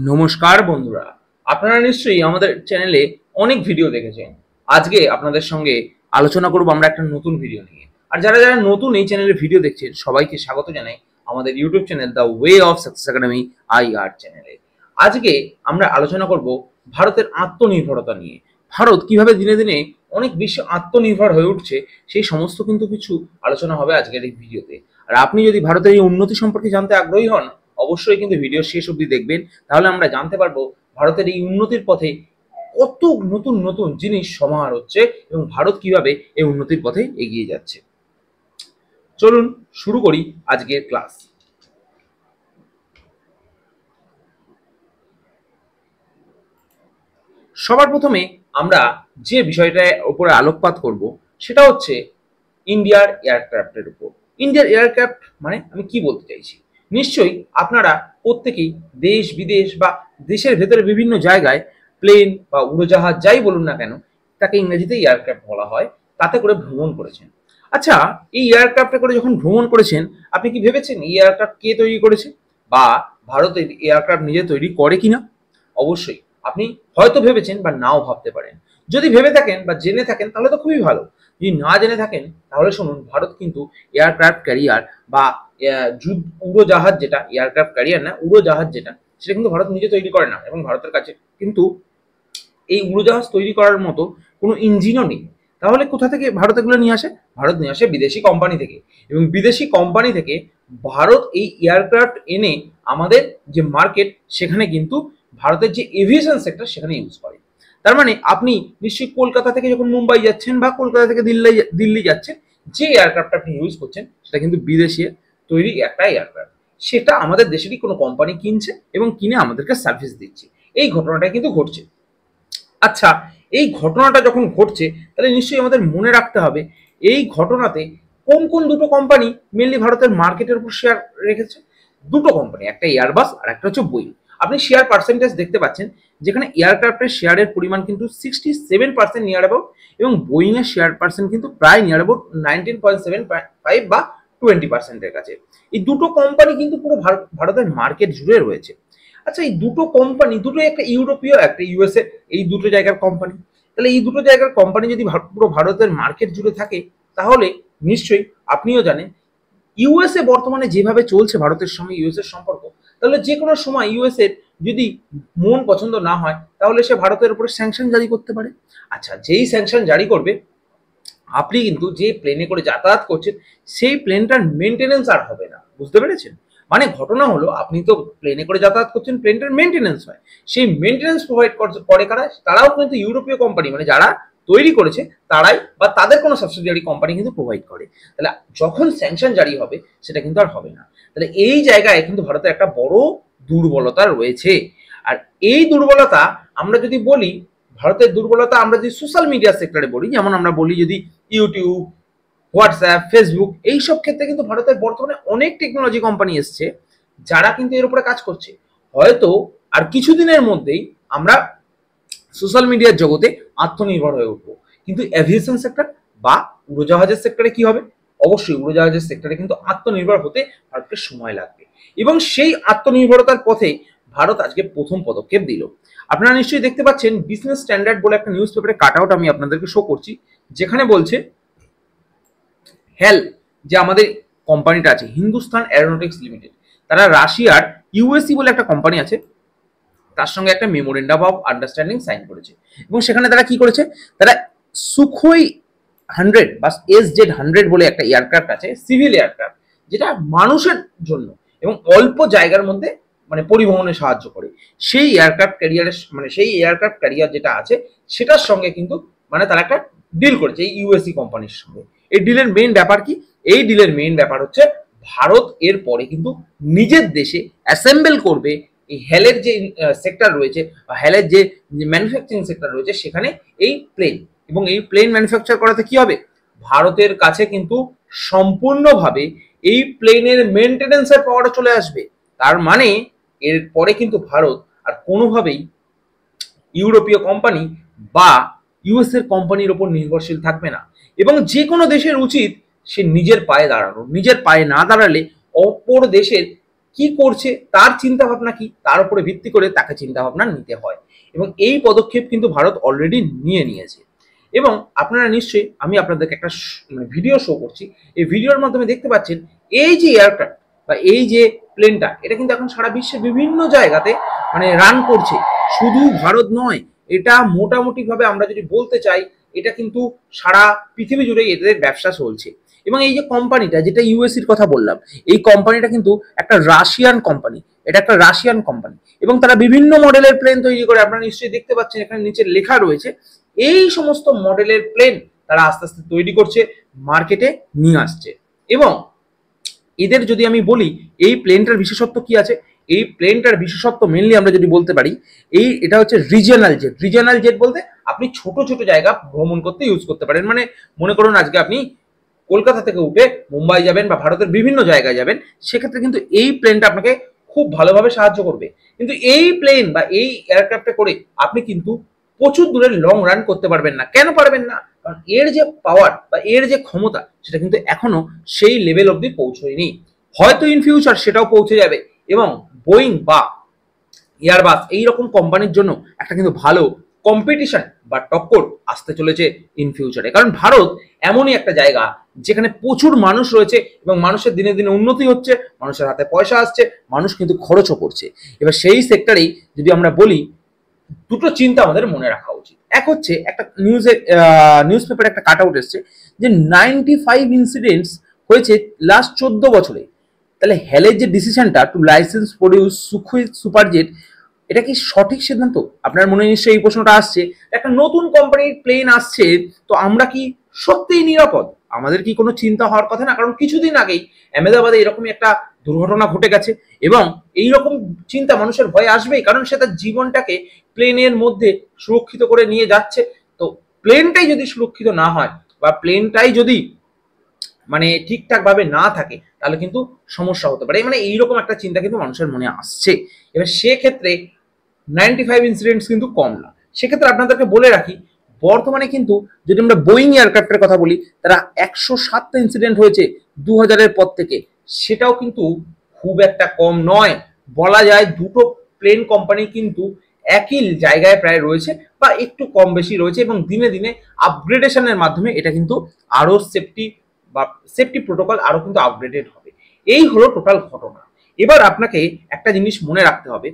নমস্কার বন্ধুরা, আপনারা নিশ্চয়ই আমাদের চ্যানেলে অনেক ভিডিও দেখেছেন। আজকে আপনাদের সঙ্গে আলোচনা করব আমরা একটা নতুন ভিডিও নিয়ে। আর যারা যারা নতুন এই চ্যানেলে ভিডিও দেখছেন সবাইকে স্বাগত জানাই আমাদের YouTube channel the way of success academy IR চ্যানেলে। আজকে আমরা আলোচনা করব ভারতের আত্মনির্ভরতা নিয়ে। ভারত কিভাবে দিনে দিনে অনেক বেশি আত্মনির্ভর হয়ে উঠছে সেই সমস্ত কিন্তু কিছু আলোচনা হবে আজকের এই ভিডিওতে। আর আপনি যদি ভারতের এই উন্নতি সম্পর্কে জানতে আগ্রহী হন অবশ্যই কিন্তু ভিডিও শেষ অবধি দেখবেন, তাহলে আমরা জানতে পারবো ভারতের এই উন্নতির পথে কত নতুন নতুন জিনিস সমাহার হচ্ছে এবং ভারত কিভাবে এই উন্নতির পথে এগিয়ে যাচ্ছে। চলুন শুরু করি আজকের ক্লাস। সবার প্রথমে আমরা যে বিষয়টার উপরে আলোকপাত করব সেটা হচ্ছে ইন্ডিয়ার এয়ারক্রাফটের উপর। ইন্ডিয়ার এয়ারক্রাফট মানে আমি কি বলতে চাইছি, নিশ্চয়ই আপনারা প্রত্যেকেই দেশ বিদেশ বা দেশের ভেতরে বিভিন্ন জায়গায় প্লেন বা উড়োজাহাজ যাই বলুন না কেন তাকে ইংরেজিতে এয়ারক্রাফট বলা হয়, তাতে করে ভ্রমণ করেছেন। আচ্ছা, এই এয়ারক্রাফটে করে যখন ভ্রমণ করেছেন আপনি কি ভেবেছেন এই এয়ারক্রাফট কে তৈরি করেছে বা ভারতের এয়ারক্রাফট নিজে তৈরি করে কিনা? অবশ্যই আপনি হয়তো ভেবেছেন বা নাও ভাবতে পারেন। যদি ভেবে থাকেন বা জেনে থাকেন তাহলে তো খুবই ভালো। যদি না জেনে থাকেন তাহলে শুনুন, ভারত কিন্তু এয়ারক্রাফট ক্যারিয়ার বা উড়োজাহাজ, যেটা এয়ারক্রাফট ক্যারিয়ার না, উড়োজাহাজ যেটা, সেটা কিন্তু ভারত নিজে তৈরি করে না। এবং ভারতের কাছে কিন্তু এই উড়োজাহাজ তৈরি করার মতো কোনো ইঞ্জিনও নেই। তাহলে কোথা থেকে ভারত এগুলো নিয়ে আসে? ভারত নিয়ে আসে বিদেশি কোম্পানি থেকে। এবং বিদেশি কোম্পানি থেকে ভারত এই এয়ারক্রাফট এনে আমাদের যে মার্কেট সেখানে কিন্তু ভারতের যে এভিয়েশন সেক্টর সেখানে ইউজ করে। তার মানে আপনি নিশ্চয়ই কলকাতা থেকে যখন মুম্বাই যাচ্ছেন বা কলকাতা থেকে দিল্লি যাচ্ছেন, যে এয়ারক্রাফট আপনি ইউজ করছেন সেটা কিন্তু বিদেশে তৈরি একটা এয়ারক্রাফট। সেটা আমাদের দেশেরই কোনো কোম্পানি কিনছে এবং কিনে আমাদেরকে সার্ভিস দিচ্ছে। এই ঘটনাটা কিন্তু ঘটছে। আচ্ছা, এই ঘটনাটা যখন ঘটছে তাহলে নিশ্চয়ই আমাদের মনে রাখতে হবে এই ঘটনাতে কোন কোন দুটো কোম্পানি মেনলি ভারতের মার্কেটের উপর শেয়ার রেখেছে। দুটো কোম্পানি, একটা এয়ারবাস আর একটা হচ্ছে বোয়িং। আপনি শেয়ার পার্সেন্টেজ দেখতে পাচ্ছেন, যেখানে এয়ারক্রাফটের শেয়ারের পরিমাণ কিন্তু 67% নিয়ার অ্যাবাউট এবং বোয়িং এর শেয়ার পার্সেন্ট কিন্তু প্রায় নিয়ার অ্যাবাউট 19.75 বা 20%-এর কাছে। এই দুটো কোম্পানি কিন্তু পুরো ভারতের মার্কেট জুড়ে রয়েছে। আচ্ছা, এই দুটো কোম্পানি, দুটো একটা ইউরোপীয় একটা USA, এই দুটো জায়গার কোম্পানি। তাহলে এই দুটো জায়গার কোম্পানি যদি পুরো ভারতের মার্কেট জুড়ে থাকে তাহলে নিশ্চয়ই আপনিও জানেন USA বর্তমানে যেভাবে চলছে ভারতের সঙ্গে US এর সম্পর্ক, তাহলে যে কোনো সময় US এর যদি মন পছন্দ না হয় তাহলে সে ভারতের উপরে স্যাংশন জারি করতে পারে। আচ্ছা, যেই স্যাংশন জারি করবে আপনি কিন্তু যে প্লেনে করে যাতায়াত করছেন সেই প্লেনটার মেনটেনেন্স আর হবে না। বুঝতে পেরেছেন? মানে ঘটনা হলো আপনি তো প্লেনে করে যাতায়াত করছেন, প্লেনটার মেনটেনেন্স হয়, সেই মেনটেনেন্স প্রোভাইড করে কারা? তারাও কিন্তু ইউরোপীয় কোম্পানি, মানে যারা তৈরি করেছে তারাই বা তাদের কোনো সাবসিডিয়ারি কোম্পানি কিন্তু প্রোভাইড করে। তাহলে যখন স্যাংশন জারি হবে সেটা কিন্তু আর হবে না। তাহলে এই জায়গায় কিন্তু ভারতের একটা বড় দুর্বলতা রয়েছে। আর এই দুর্বলতা আমরা যদি বলি, ভারতের দুর্বলতা আমরা যদি সোশ্যাল মিডিয়া সেক্টরে বলি, যেমন আমরা বলি যদি ইউটিউব, হোয়াটসঅ্যাপ, ফেসবুক, এইসব ক্ষেত্রে কিন্তু ভারতের বর্তমানে অনেক টেকনোলজি কোম্পানি এসছে যারা কিন্তু এর উপরে কাজ করছে। হয়তো আর কিছুদিনের মধ্যেই আমরা সোশ্যাল মিডিয়ার জগতে আত্মনির্ভর হয়ে উঠবো। কিন্তু এভিয়েশন সেক্টর বা উড়োজাহাজের সেক্টরে কি হবে? অবশ্যই উড়োজাহাজের সেক্টরে কিন্তু আত্মনির্ভর হতে ভারতকে সময় লাগবে এবং সেই আত্মনির্ভরতার পথে ভারত আজকে প্রথম পদক্ষেপ দিল। আপনারা নিশ্চয়ই দেখতে পাচ্ছেন বিজনেস স্ট্যান্ডার্ড বলে একটা নিউজ পেপারে কাট আউট আমি আপনাদেরকে শো করছি, যেখানে বলছে হেল, যে আমাদের কোম্পানিটা আছে হিন্দুস্তান এরোনটিক্স লিমিটেড, তারা রাশিয়ার ইউএসি বলে একটা কোম্পানি আছে তার সঙ্গে একটা মেমোরেন্ডাম অফ আন্ডারস্ট্যান্ডিং সাইন করেছে। এবং সেখানে তারা কি করেছে, তারা সুখোই 100 বা SZ-100 বলে একটা এয়ারক্রাফট আছে, সিভিল এয়ারক্রাফট, যেটা মানুষের জন্য এবং অল্প জায়গার মধ্যে মানে পরিবহনে সাহায্য করে, সেই এয়ারক্রাফট ক্যারিয়ারের মানে সেই এয়ারক্রাফট ক্যারিয়ার যেটা আছে সেটার সঙ্গে কিন্তু মানে তারা একটা ডিল করেছে এই ইউএসি কোম্পানির সঙ্গে। এই ডিলের মেইন ব্যাপার কি? এই ডিলের মেইন ব্যাপার হচ্ছে ভারত এর পরে কিন্তু নিজের দেশে অ্যাসেম্বল করবে এই হেলের যে সেক্টর রয়েছে বা হেলের যে ম্যানুফ্যাকচারিং সেক্টর রয়েছে সেখানে এই প্লেন, এবং এই প্লেন ম্যানুফ্যাকচার করাতে কি হবে? ভারতের কাছে কিন্তু সম্পূর্ণভাবে এই প্লেনের মেনটেনেন্সের পাওয়ারটা চলে আসবে। তার মানে এর পরে কিন্তু ভারত আর কোনোভাবেই ইউরোপীয় কোম্পানি বা US এর কোম্পানির ওপর নির্ভরশীল থাকবে না। এবং যে কোনো দেশের উচিত সে নিজের পায়ে দাঁড়ানো, নিজের পায়ে না দাঁড়ালে অপর দেশের কি করছে, তার চিন্তা ভাবনা কি, তার উপরে ভিত্তি করে তাকে চিন্তা ভাবনা নিতে হয়। এবং এই পদক্ষেপ কিন্তু ভারত অলরেডি নিয়েছে। এবং আপনারা নিশ্চয়ই, আমি আপনাদেরকে একটা ভিডিও শো করছি, এই ভিডিওর মাধ্যমে দেখতে পাচ্ছেন এই যে এয়ারক্রাফট বা এই যে প্লেনটা, এটা কিন্তু এখন সারা বিশ্বের বিভিন্ন জায়গাতে রান করছে। শুধু ভারত নয়, এটা মোটামুটি ভাবে আমরা যদি বলতে চাই, এটা কিন্তু সারা পৃথিবী জুড়ে এদের ব্যবসা চলছে। এবং এই যে কোম্পানিটা, যেটা ইউএসএর কথা বললাম, এই কোম্পানিটা কিন্তু একটা রাশিয়ান কোম্পানি, এটা একটা রাশিয়ান কোম্পানি। এবং তারা বিভিন্ন মডেলের প্লেন তৈরি করে, আপনারা নিশ্চয়ই দেখতে পাচ্ছেন এখানে নিচে লেখা রয়েছে। এই সমস্ত মডেলের প্লেন তারা আস্তে আস্তে তৈরি করছে, মার্কেটে নিয়ে আসছে। এবং এদের যদি আমি বলি এই প্লেনটার বিশেষত্ব কি আছে, এই প্লেনটার বিশেষত্ব মেনলি আমরা যদি বলতে পারি, এটা হচ্ছে রিজিয়নাল জেট। রিজিয়নাল জেট বলতে আপনি ছোট ছোট জায়গা ভ্রমণ করতে ইউজ করতে পারেন। মনে করুন আজকে আপনি কলকাতা থেকে উঠে মুম্বাই যাবেন বা ভারতের বিভিন্ন জায়গায় যাবেন, সেক্ষেত্রে কিন্তু এই প্লেনটা আপনাকে খুব ভালোভাবে সাহায্য করবে। কিন্তু এই প্লেন বা এই এয়ারক্রাফটে করে আপনি কিন্তু প্রচুর দূরের লং রান করতে পারবেন না। কেন পারবেন না? কারণ এর যে পাওয়ার বা এর যে ক্ষমতা, সেটা কিন্তু এখনো সেই লেভেল অবধি পৌঁছয়নি। হয়তো ইন ফিউচার সেটাও পৌঁছে যাবে। এবং বোয়িং বা এয়ারবাস এইরকম কোম্পানির জন্য একটা কিন্তু ভালো কম্পিটিশন বা টক্কর আসতে চলেছে ইন ফিউচারে। কারণ ভারত এমনই একটা জায়গা যেখানে প্রচুর মানুষ রয়েছে এবং মানুষের দিনে দিনে উন্নতি হচ্ছে, মানুষের হাতে পয়সা আসছে, মানুষ কিন্তু খরচও করছে। এবার সেই সেক্টরেই যদি আমরা বলি, দুটো চিন্তা আমাদের মনে রাখা উচিত। এক হচ্ছে, একটা নিউজ পেপারে একটা কাট আউট এসছে যে 95 ইনসিডেন্টস হয়েছে লাস্ট 14 বছরে। তাহলে হেলের যে ডিসিশনটা টু লাইসেন্স প্রডিউস সুখোই সুপারজেট, এটা কি সঠিক সিদ্ধান্ত? আপনার মনে নিশ্চয়ই এই প্রশ্নটা আসছে। একটা নতুন কোম্পানির প্লেন আসছে, তো আমরা কি সত্যিই নিরাপদ? আমাদের কি কোনো চিন্তা হওয়ার কথা না? কারণ কিছুদিন আগেই আহমেদাবাদে এরকমই একটা দুর্ঘটনা ঘটে গেছে। এবং এইরকম চিন্তা মানুষের ভয় আসবেই, কারণ সে তার জীবনটাকে প্লেনের মধ্যে সুরক্ষিত করে নিয়ে যাচ্ছে। তো প্লেনটাই যদি সুরক্ষিত না হয় বা প্লেনটাই যদি ঠিকঠাক ভাবে না থাকে, তাহলে কিন্তু সমস্যা হতে পারে। এইরকম একটা চিন্তা কিন্তু মানুষের মনে আসছে। এবার সেক্ষেত্রে 95 ইনসিডেন্টস কিন্তু কম না। সেক্ষেত্রে আপনাদেরকে বলে রাখি, বর্তমানে কিন্তু যদি আমরা বোয়িং এয়ারক্রাফটের কথা বলি, তারা 107টা ইনসিডেন্ট হয়েছে 2000-এর পর থেকে। সেটাও কিন্তু খুব একটা কম নয়। বলা যায় দুটো প্লেন কোম্পানি কিন্তু একই জায়গায় প্রায় রয়েছে বা একটু কম বেশি রয়েছে, এবং দিনে দিনে আপগ্রেডেশনের মাধ্যমে এটা কিন্তু আরো সেফটি প্রোটোকল আরো কিন্তু আপগ্রেডেড হবে। এই হলো টোটাল ঘটনা। এবার আপনাকে একটা জিনিস মনে রাখতে হবে,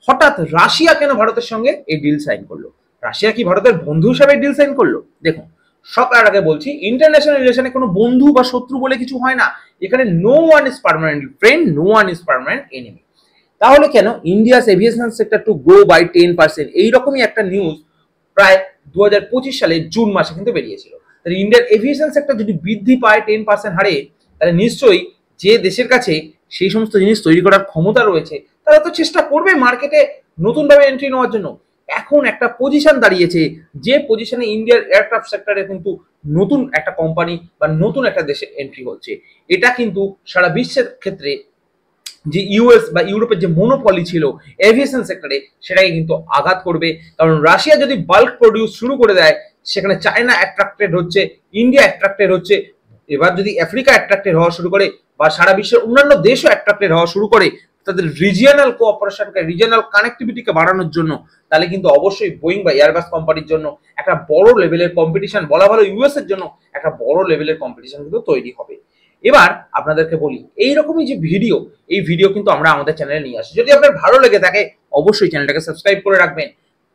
হঠাৎ রাশিয়া কেন ভারতের সঙ্গে এই ডিল সাইন করলো? রাশিয়া কি ভারতের বন্ধু হিসাবে ডিল সাইন করলো? দেখুন, সবার আগে বলছি, ইন্টারন্যাশনাল রিলেশনে কোনো বন্ধু বা শত্রু বলে কিছু হয় না। এখানে no one is permanent friend, no one is permanent enemy. তাহলে কেন India's aviation sector to grow by 10%, এইরকমই একটা নিউজ প্রায় 2025 সালে জুন মাসে কিন্তু বেরিয়েছিল। তাহলে ইন্ডিয়ার এভিয়েশন সেক্টর যদি বৃদ্ধি পায় 10% হারে, তাহলে নিশ্চয়ই যে দেশের কাছে সেই সমস্ত জিনিস তৈরি করার ক্ষমতা রয়েছে, তারা তো চেষ্টা করবে মার্কেটে নতুনভাবে এন্ট্রি নেওয়ার জন্য। এখন একটা পজিশন দাঁড়িয়েছে, যে পজিশনে ইন্ডিয়ার এয়ারক্রাফট সেক্টরে কিন্তু নতুন একটা কোম্পানি বা নতুন একটা দেশে এন্ট্রি হচ্ছে। এটা কিন্তু সারা বিশ্বের ক্ষেত্রে যে ইউএস বা ইউরোপের যে মনোপলি ছিল এভিয়েশন সেক্টরে, সেটাকে কিন্তু আঘাত করবে। কারণ রাশিয়া যদি বাল্ক প্রডিউস শুরু করে দেয়, সেখানে চায়না অ্যাট্রাক্টেড হচ্ছে, ইন্ডিয়া অ্যাট্রাক্টেড হচ্ছে। এবার যদি আফ্রিকা অ্যাট্রাক্টেড হওয়া শুরু করে বা সারা বিশ্বের অন্যান্য দেশও অ্যাট্রাক্টেড হওয়া শুরু করে তাদের রিজিয়নাল কোঅপারেশনকে, রিজিয়নাল কানেক্টিভিটিকে বাড়ানোর জন্য, তাহলে কিন্তু অবশ্যই বোয়িং বা এয়ারবাস কোম্পানির জন্য একটা বড় লেভেলের কম্পিটিশন, বলা ভালো ইউএস এর জন্য একটা বড় লেভেলের কম্পিটিশন কিন্তু তৈরি হবে। এবার আপনাদেরকে বলি, এইরকমই যে ভিডিও, এই ভিডিও কিন্তু আমরা আমাদের চ্যানেলে নিয়ে আসি। যদি আপনার ভালো লেগে থাকে, অবশ্যই চ্যানেলটাকে সাবস্ক্রাইব করে রাখবেন।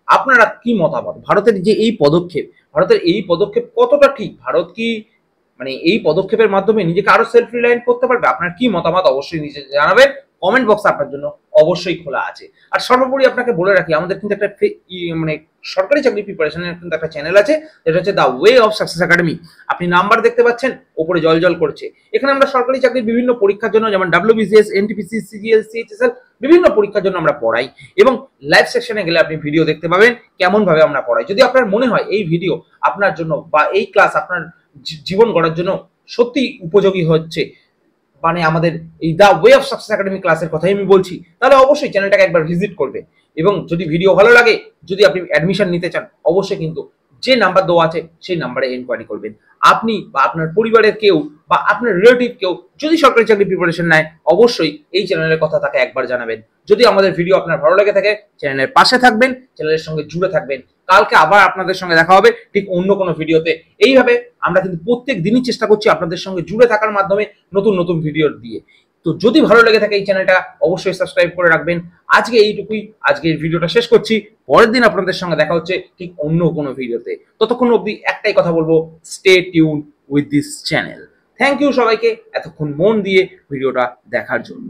আপনারা কি মতামত? ভারতের যে এই পদক্ষেপ, ভারতের এই পদক্ষেপ কতটা ঠিক? ভারত কি এই পদক্ষেপের মাধ্যমে নিজেকে আরো সেলফ রিলায়েন্ট করতে পারবে? আপনার কি মতামত অবশ্যই নিচে জানাবেন। কমেন্ট বক্স আপনার জন্য অবশ্যই খোলা আছে। আর সর্বোপরি আপনাকে বলে রাখি, আমাদের কিন্তু একটা সরকারি চাকরি প্রিপারেশনের কিন্তু একটা চ্যানেল আছে, যেটা হচ্ছে the way of success academy. আপনি নাম্বার দেখতে পাচ্ছেন ওপরে জল জল করছে। এখানে আমরা সরকারি চাকরির বিভিন্ন পরীক্ষার জন্য, যেমন WBCS, NTPC, CGL, CHSL, বিভিন্ন পরীক্ষার জন্য আমরা পড়াই। এবং লাইভ সেকশনে গেলে আপনি ভিডিও দেখতে পাবেন কেমন ভাবে আমরা পড়াই। যদি আপনার মনে হয় এই ভিডিও আপনার জন্য বা এই ক্লাস আপনার জীবন গড়ার জন্য সত্যি উপযোগী হচ্ছে, আমাদের এই the way of success academy ক্লাসের কথাই আমি বলছি, তাহলে অবশ্যই চ্যানেলটাকে একবার ভিজিট করবে। এবং যদি ভিডিও ভালো লাগে, যদি আপনি অ্যাডমিশন নিতে চান, অবশ্যই কিন্তু যে নাম্বার দেওয়া আছে সেই নাম্বারে এনকোয়ারি করবেন। আপনি বা আপনার পরিবারের কেউ বা আপনার রিলেটিভ কেউ যদি সরকারি চাকরি প্রিপারেশন নেয়, অবশ্যই এই চ্যানেলের কথা তাকে একবার জানাবেন। যদি আমাদের ভিডিও আপনার ভালো লেগে থাকে, চ্যানেলের পাশে থাকবেন, চ্যানেলের সঙ্গে জুড়ে থাকবেন। কালকে আবার আপনাদের সঙ্গে দেখা হবে ঠিক অন্য কোনো ভিডিওতে। এইভাবে আমরা কিন্তু প্রত্যেক দিনই চেষ্টা করছি আপনাদের সঙ্গে জুড়ে থাকার মাধ্যমে নতুন নতুন ভিডিও দিয়ে। তো যদি ভালো লেগে থাকে এই চ্যানেলটা অবশ্যই সাবস্ক্রাইব করে রাখবেন। আজকে এইটুকুই, আজকের ভিডিওটা শেষ করছি। পরের দিন আপনাদের সঙ্গে দেখা হচ্ছে ঠিক অন্য কোনো ভিডিওতে। ততক্ষণ অবধি একটাই কথা বলবো, stay tune with this channel. Thank you সবাইকে এতক্ষণ মন দিয়ে ভিডিওটা দেখার জন্য।